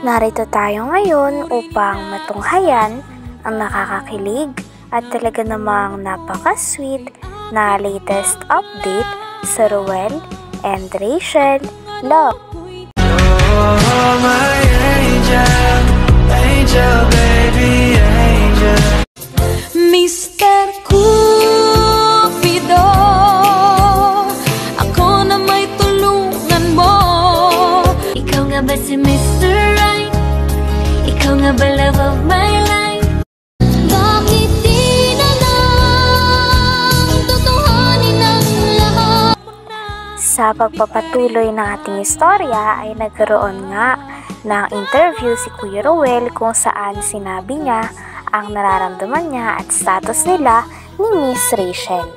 Narito tayo ngayon upang matunghayan ang nakakakilig at talaga namang napaka-sweet na latest update sa Ruel and Rachel Love. Oh, my angel, angel, baby, angel. Mr. Cupido, ako na may tulungan mo. Ikaw nga ba si Mr. Right? Ikaw nga ba love of my life? Bakit di na lang tutuhanin ang lahat? Sa pagpapatuloy ng ating istorya ay nagkaroon nga ng interview si Kuya Ruel kung saan sinabi niya ang nararamdaman niya at status nila ni Miss Rachel.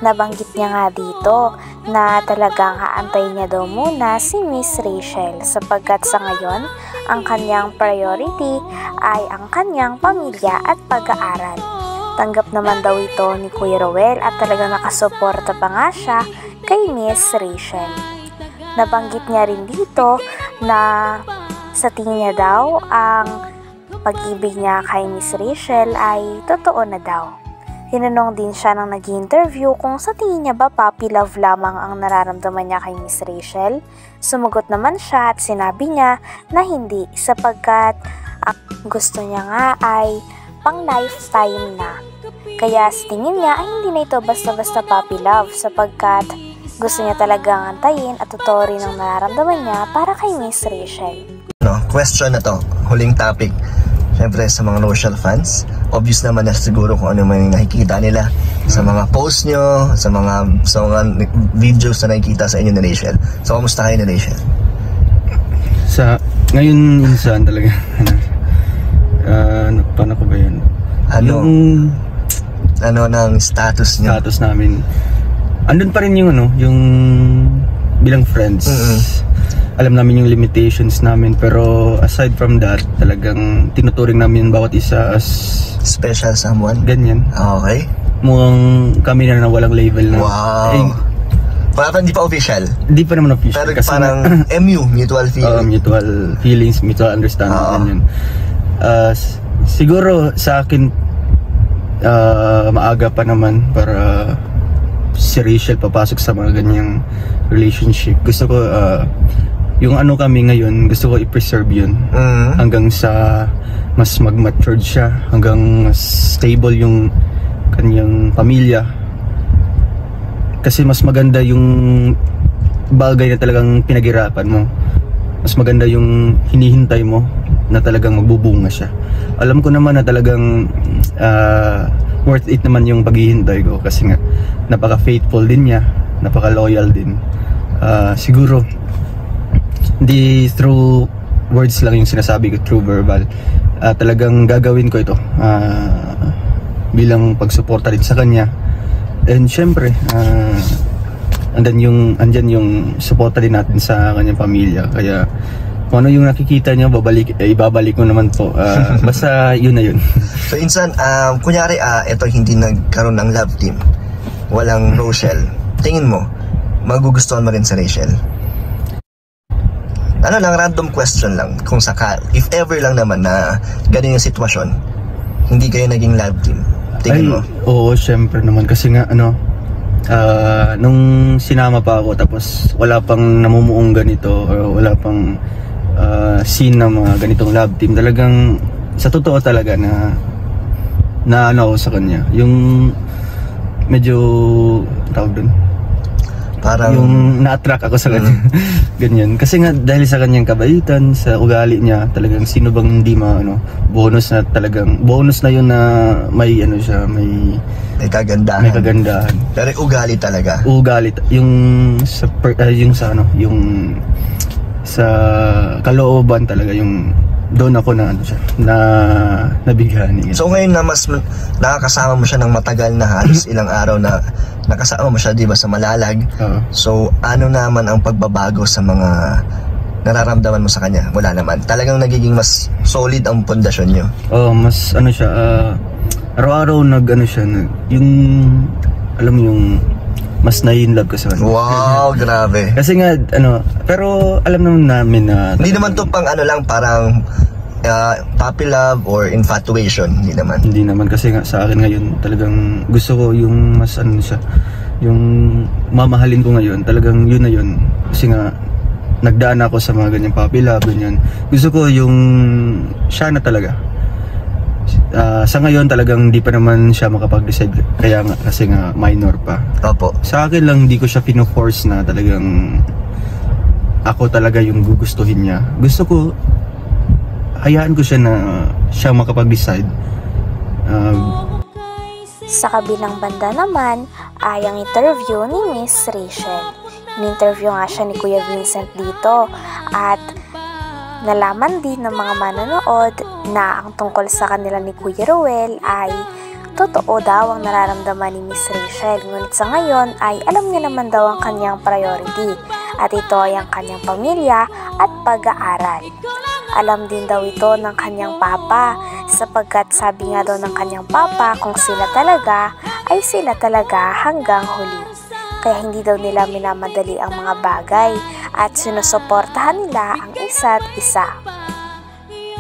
Nabanggit niya nga dito na talagang haantay niya daw muna si Miss Rachel sapagkat sa ngayon ang kanyang priority ay ang kanyang pamilya at pag-aaral. Tanggap naman daw ito ni Kuya Ruel at talagang nakasuporta pa nga siya kay Miss Rachel. Nabanggit niya rin dito na sa tingin niya daw ang pag-ibig niya kay Miss Rachel ay totoo na daw. Tinanong din siya nang nag-interview kung sa tingin niya ba puppy love lamang ang nararamdaman niya kay Miss Rachel. Sumagot naman siya at sinabi niya na hindi sapagkat ang gusto niya nga ay pang lifetime na. Kaya sa tingin niya ay hindi na ito basta-basta puppy love sapagkat gusto niya talagang antayin at totoo rin ang nararamdaman niya para kay Miss Rachel. Question na to, huling topic. Siyempre sa mga loyal fans, obvious naman na siguro kung ano man nakikita nila sa mga post nyo, sa mga videos na nakikita sa inyo ni Rachel. So, kamusta kayo ni Rachel? Sa ngayon minsan talaga paano ko ba yun? Ano ng status nyo? Status namin andun pa rin yung yung bilang friends. Alam namin yung limitations namin, pero aside from that, talagang tinuturing namin bawat isa as special someone? Ganyan. Okay. Mukhang kami na walang label na. Wow. Parang hindi pa official? Hindi pa naman official. Pero kasi parang MU, mutual feeling. Mutual feelings, mutual understanding. Siguro sa akin, maaga pa naman para si Rachel papasok sa mga ganyang relationship. Gusto ko yung kami ngayon, gusto ko i-preserve yun hanggang sa mas mag-matured siya, hanggang mas stable yung kanyang pamilya. Kasi mas maganda yung bagay na talagang pinaghirapan mo, mas maganda yung hinihintay mo na talagang magbubunga siya. Alam ko naman na talagang worth it naman yung paghihintay ko kasi nga napaka-faithful din niya, napaka-loyal din. Siguro hindi through words lang yung sinasabi ko, through verbal. Talagang gagawin ko ito bilang pagsuporta rin sa kanya. And syempre andyan yung suporta din natin sa kanyang pamilya. Kaya kung ano yung nakikita niya, ibabalik ko naman po. Basta yun na yun. So insan, kunyari ito hindi nagkaroon ng love team, walang Rachel, tingin mo magugustuhan mo rin sa Rachel? Ano lang, random question lang, kung if ever lang naman na ganun yung sitwasyon, hindi kayo naging love team, tingin mo? Oo, syempre naman kasi nga nung sinama pa ako tapos wala pang namumuong ganito or wala pang scene na mga ganitong love team, talagang sa totoo talaga na ako sa kanya, yung medyo tawag dun, parang yung na-attract ako sa kanya. Ganyan. Kasi nga dahil sa kanyang kabaitan, sa ugali niya, talagang sino bang hindi bonus na yun na may siya, may kagandahan. May kagandahan. Pero ugali talaga. Ugali yung sa kalooban talaga, yung doon ako na nabighani. So ngayon na mas nakakasama mo siya ng matagal na, halos ilang araw na nakasama mo siya, di ba, sa Malalag. So ano naman ang pagbabago sa mga nararamdaman mo sa kanya? Wala naman. Talagang nagiging mas solid ang pundasyon niyo. Mas siya, araw-araw yung alam mo yung mas na-in-love ko sa kanya. Wow, grabe. Kasi nga, pero alam naman namin na... Hindi naman to pang lang, parang puppy love or infatuation. Hindi naman. Hindi naman, kasi nga sa akin ngayon, talagang gusto ko yung mas siya, yung mamahalin ko ngayon, talagang yun na yun. Kasi nga, nagdaan ako sa mga ganyang puppy love, ganyan. Gusto ko yung siya na talaga. Sa ngayon talagang hindi pa naman siya makapag-decide, kaya nga kasi nga minor pa. Opo. Sa akin lang hindi ko siya pino-force na talagang ako talaga yung gugustuhin niya. Gusto ko hayaan ko siya na siya makapag-decide. Sa kabilang banda naman ay ang interview ni Miss Rachel. In-interview nga siya ni Kuya Vincent dito at nalaman din ng mga manonood na ang tungkol sa kanila ni Kuya Ruel ay totoo daw ang nararamdaman ni Miss Rachel. Ngunit sa ngayon ay alam niya naman daw ang kanyang priority at ito ay ang kanyang pamilya at pag-aaral. Alam din daw ito ng kanyang papa sapagkat sabi nga daw ng kanyang papa kung sila talaga ay sila talaga hanggang huli. Kaya hindi daw nila minamadali ang mga bagay at sinusuportahan nila ang isa't isa.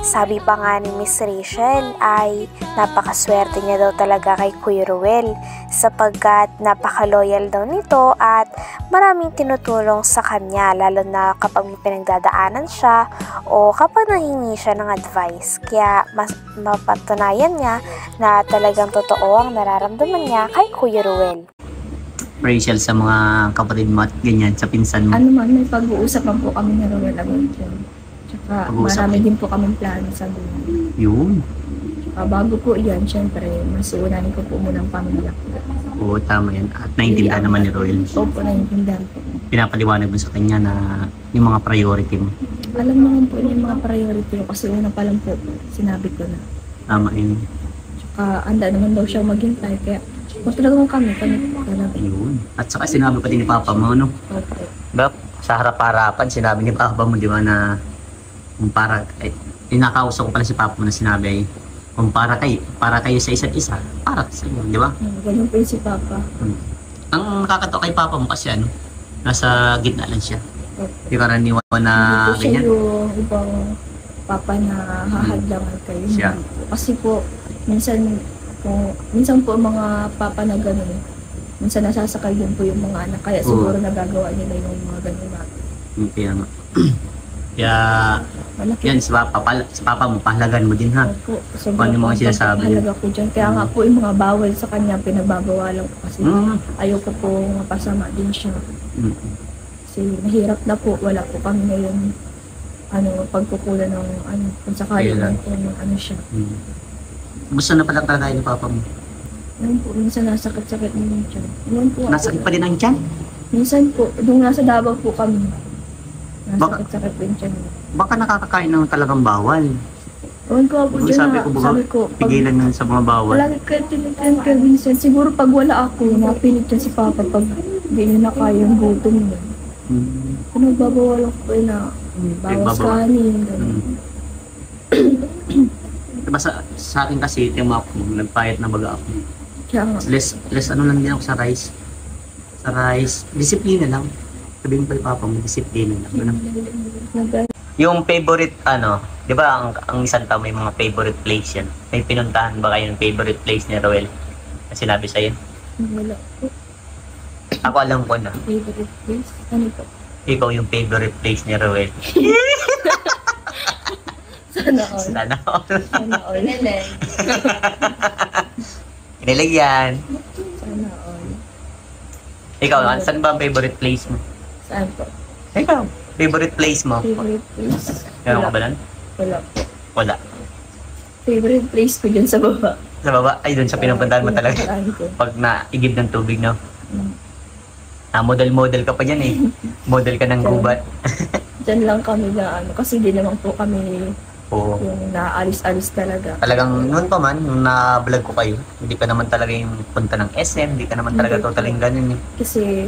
Sabi pa nga ni Miss Rachel ay napakaswerte niya daw talaga kay Kuya Ruel sapagkat napaka-loyal daw nito at maraming tinutulong sa kanya lalo na kapag may pinagdadaanan siya o kapag nahingi siya ng advice. Kaya mas mapatunayan niya na talagang totoo ang nararamdaman niya kay Kuya Ruel. Rachel, sa mga kapatid mo at ganyan, sa pinsan mo? Ano man, may pag-uusapan po kami na Ruel about yun. Tsaka marami din po kaming plano sa buhay. Yun. Tsaka bago po yan, syempre, mas uunahin ko po muna ang pamilya ko. Oo, tama yan. At naiintindihan naman ni Roel. Opo, naiintindihan po. Pinapaliwanag mo sa kanya na yung mga priority mo. Alam naman po yung mga priority ko kasi una pa lang po, sinabi ko na. Tama yun. Tsaka handa naman daw siya maghintay, kaya kung talagang kami talaga. Yun. At saka sinabi pa din ni Papa mo, no? Opo. Diba? Sa harap-harapan, sinabi ni Papa mo, di ba, na kung para, inakausap ko pala si Papa mo na sinabi ay, kung para kayo sa isa't isa, para sa inyo, di ba? Ganyan po yung si Papa. Ang nakakatawa kay Papa mo kasi nasa gitna lang siya. Opo. Di karaniwan na Hindi po siya ganyan. yung ibang Papa na hahadlangan kayo. Siya. Kasi po, minsan po mga papa na gano'n, minsan nasasakal din po yung mga anak, kaya siguro nagagawa nila yung mga gano'n natin. Kaya nga. Kaya, Malaki. yan, sa papa mo, pahalagan mo din ha. Opo, Kung ano yung mga sinasabi niya. halaga ko dyan. Kaya nga po yung mga bawal sa kanya, pinagbabawalan ko kasi ayoko po mapasama din siya. Kasi mahirap na po, wala po kami ngayon pagkukulan ng kung sakali lang po siya. Gusto na pala talaga ni Papa mo? Ayun po, minsan nasakit-sakit din yung tiyan. Ayun po, Nasakit pa din ang tiyan? minsan po, nung nasa Davao po kami, nasakit-sakit po yung tiyan. Baka nakakakain ng talagang bawal. Ayun ko po dyan Sabi ko, baka pigilan na sa mga bawal. Lagi kayo tinitin kay Vincent, siguro pag wala ako, napilit yan si Papa pag hindi niya na kaya yung gutom niya. Kung nagbabawal ako na bawas kanin, gano'n. Diba sa akin kasi, yung mga ako, nagpayat na baga ako. Kaya nga, Less lang din ako sa rice. Sa rice, disiplina lang. Sabihin pa yung Papa mo, disiplina lang. Yung favorite, di ba ang isang tao may mga favorite place yan? May pinuntahan ba kayo ng favorite place ni Roel? Na sinabi sa'yo? wala po. Ako alam ko na. Favorite place? Ano po? Ikaw yung favorite place ni Roel. Sana all. Sana all. Sana all. Kinilig yan. Sana all. Ikaw, saan ba ang favorite place mo? Saan po? Ikaw, favorite place mo? Favorite place? Meron ka ba nun? Wala po. Wala. Favorite place ko dyan sa baba. Sa baba? Ay, dun sa pinupuntahan mo talaga. Pinuntahan ko. Pag naigib ng tubig, no? Model ka pa dyan eh. Model ka ng gubat. Diyan lang kami na kasi di naman po kami Oo. yung naalis-alis talaga. Talagang noon pa man, nung na-vlog ko kayo, hindi ka naman talaga yung punta ng SM, hindi ka naman talaga totaling ganun eh. Kasi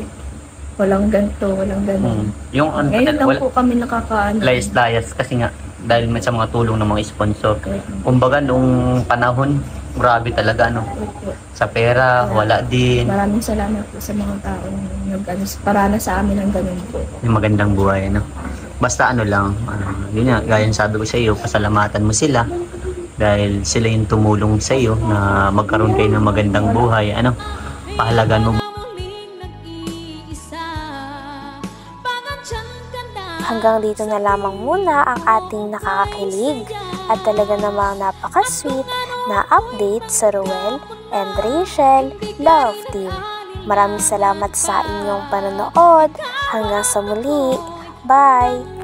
walang ganito, walang ganun. Yung Ngayon lang po kami nakakaano. layas-layas kasi nga, dahil man sa mga tulong ng mga sponsor. Kumbaga, noong panahon, grabe talaga, no? Opo. Sa pera, wala din. Maraming salamat po sa mga taong parana sa amin ng ganun po. Yung magandang buhay, no? Basta ano lang, yun nga, gaya ng sabi ko sa iyo, pasalamatan mo sila dahil sila yung tumulong sa iyo na magkaroon kayo ng magandang buhay. Ano? Pahalagan mo. Hanggang dito na lamang muna ang ating nakakakilig at talaga namang napaka-sweet na update sa Ruel and Rachel Love Team. Maraming salamat sa inyong panonood. Hanggang sa muli. Bye!